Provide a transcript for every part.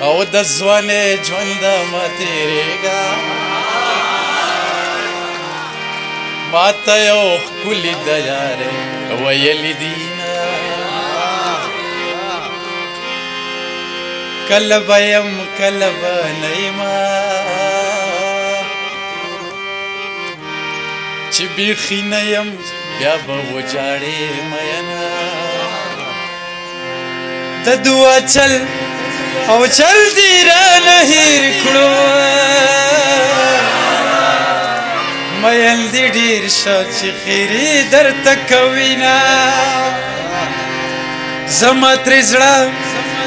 او د ځوانۍ ژونده مه تېرېږه ماته یو ښکلي د یارۍ ویلي دینه کله به یم کله به نه یمه چې بیخي نه یم بیا به وجاړې مینه د دعا چل او چل دې رانه هېر کړو مین دې ډېر شه چې خیرې درته کوینه زما ترې زړه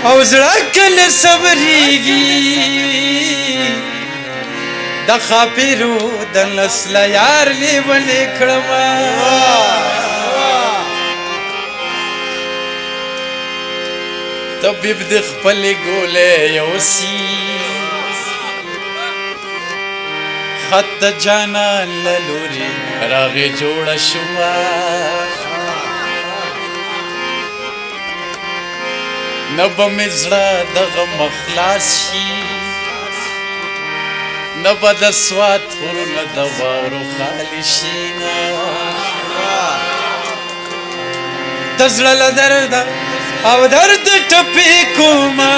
او زړه کله صبرېږي د خاپیرو د نسله یار لیونې کړمه طبیب د خپلې ګولې یوسي خط د جانان له لورې راغې جوړه شوه نه به مې زړه د غمه خلاص شي نه به د سوات غرونه د واورو خالي شي د زړه له درده او درد ټپې کومه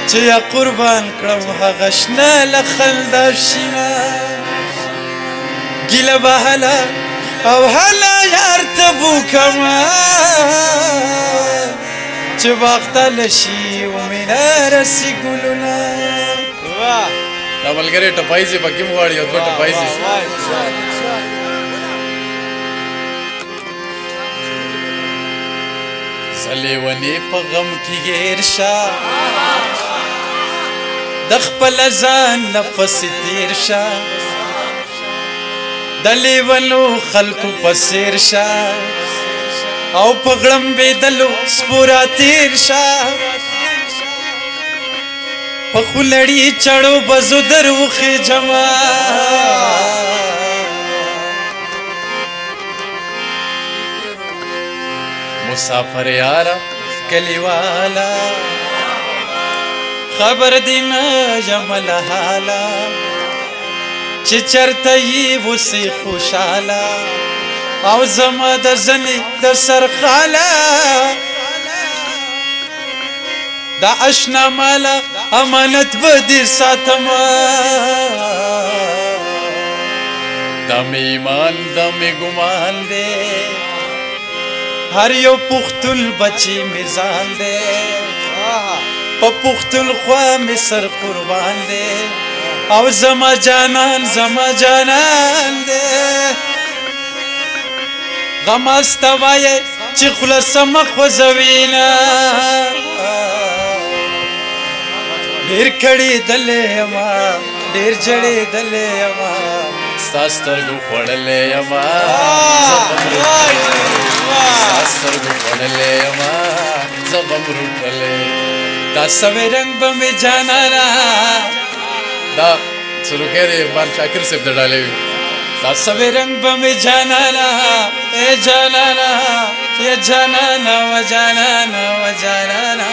چې یا قربان کړم هغه شنه له خندا شینه ګیله به هله او هله یار ته بوکمه چې باختله شي ومینه رسي ګلونه دا ملګری ټپایزې پکې م غواړي یو دوه ټپایزې لیونې په غم کې ګیر شه د خپله ځان نه پسې تېر شه د لیونو خلکو په څېر شه او په غړمبېدلو سپوره تېر شه په خولړي چړو به زو در وخېجمه مسافر یارا کلیوالا خبر دینا یم له حالا چې چرته یې اوسې خوشحاله او زما د زنې د سر خاله دا اشنا مالا امانت به دې ساتمه دا مې ایمان دا مې ګمان دی هر یو پختون بچی میزان دے پا پختون خواہ می سر قربان دے او زما جانان دے غم استوائے چی خلص مخوزوینا دیر کڑی دلے یما دیر جڑی دلے یما ستاسترگو خوڑلے یما سترګو خوړلې یما زه غم روټلې دا سوی رنګ به مې جانانه دا سروکی د اقبال شاکر صاحب د ډالې وي دا سوی رنګ به مې جانانه ای جانانه یا جانانه و جانانه و جانانه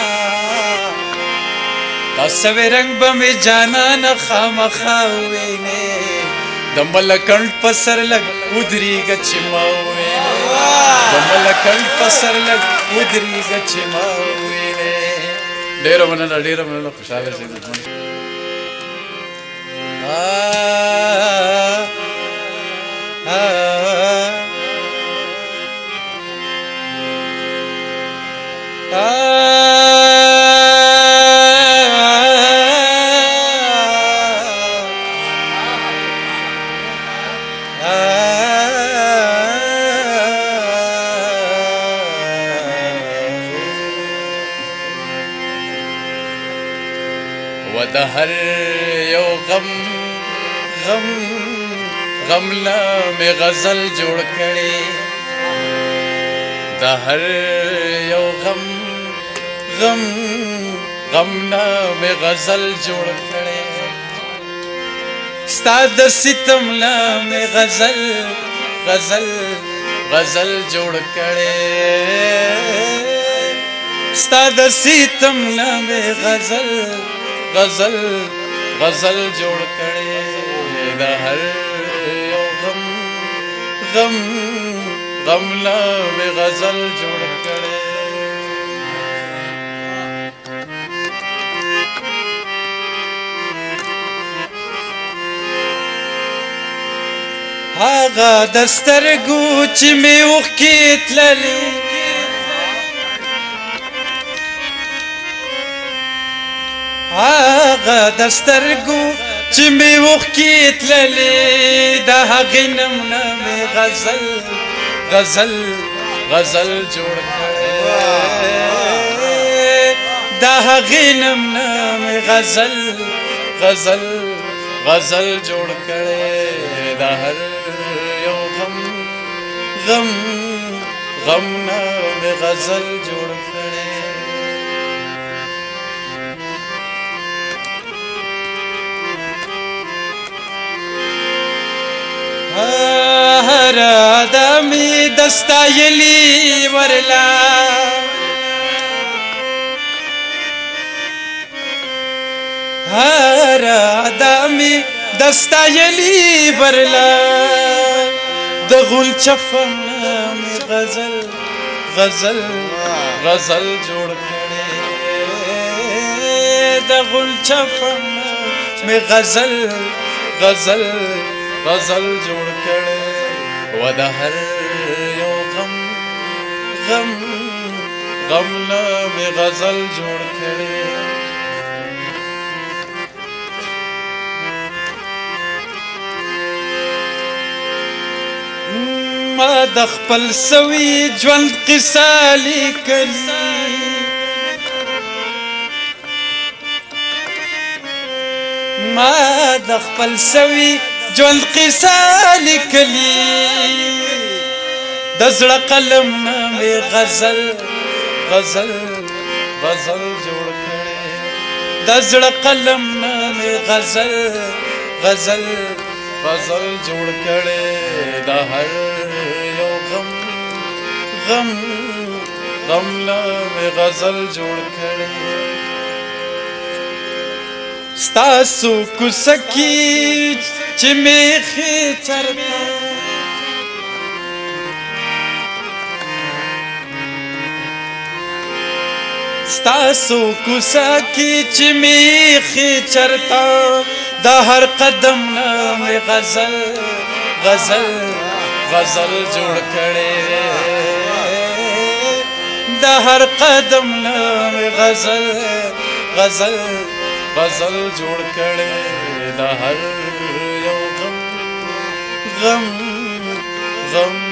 دا سوی رنګ به مې جانانه خامخا وینې د ملکنډ په سر لږ ودرېږه چې ما ووینې د ملکنډ په سر لږ ودرېږه چې ما ووینې ډېره مننه خوشحاله شئ و د هر یو غم لا مې غزل جوړ کړي د هر یو غم لا مې غزل جوړ کړي ستا د ستم لا مې غزل جوړ کړي ستا د سیتم نامې غزل غزل غزل جوړ کړې د هر یو غم غم غم نامې غزل جوړ کړې هغه د سترګو چې مې اوښکې تللې هغه د سترګو چې مې اوښکې تللې د هغې نمونه مې غزل غزل غزل جوړ کړی د هغې نمونه مې غزل غزل غزل جوړ کړی د هر یو غم غم غم نه مې غزل جوړ کړی هر آدمی دستایلی ورلا هر آدمی دستایلی ورلا د غول چفن می غزل غزل غزل جوړ کړي د غول چفن می غزل غزل غزل جوړ کړي و د هر یو غم غم غم نه می غزل جوړ کړي ما د خپل سوي ژوند قصه لیکلي ما د خپل سوي ژوند قصه لیکلي د زړه قلم نه مې غزل غزل غزل جوړ کړی د زړه قلم نه مې غزل غزل غزل جوړ کړی د هر یو غم غم غم نه مې غزل جوړ کړی ستاسو کوڅه کې چې میخې چرته ستاسو کوڅه کې چې میخې چرته د هر قدم نه مې غزل غزل غزل جوړ کړی د هر قدم نه مې غزل غزل غزل جوړ کړی د هر یو غم غم غم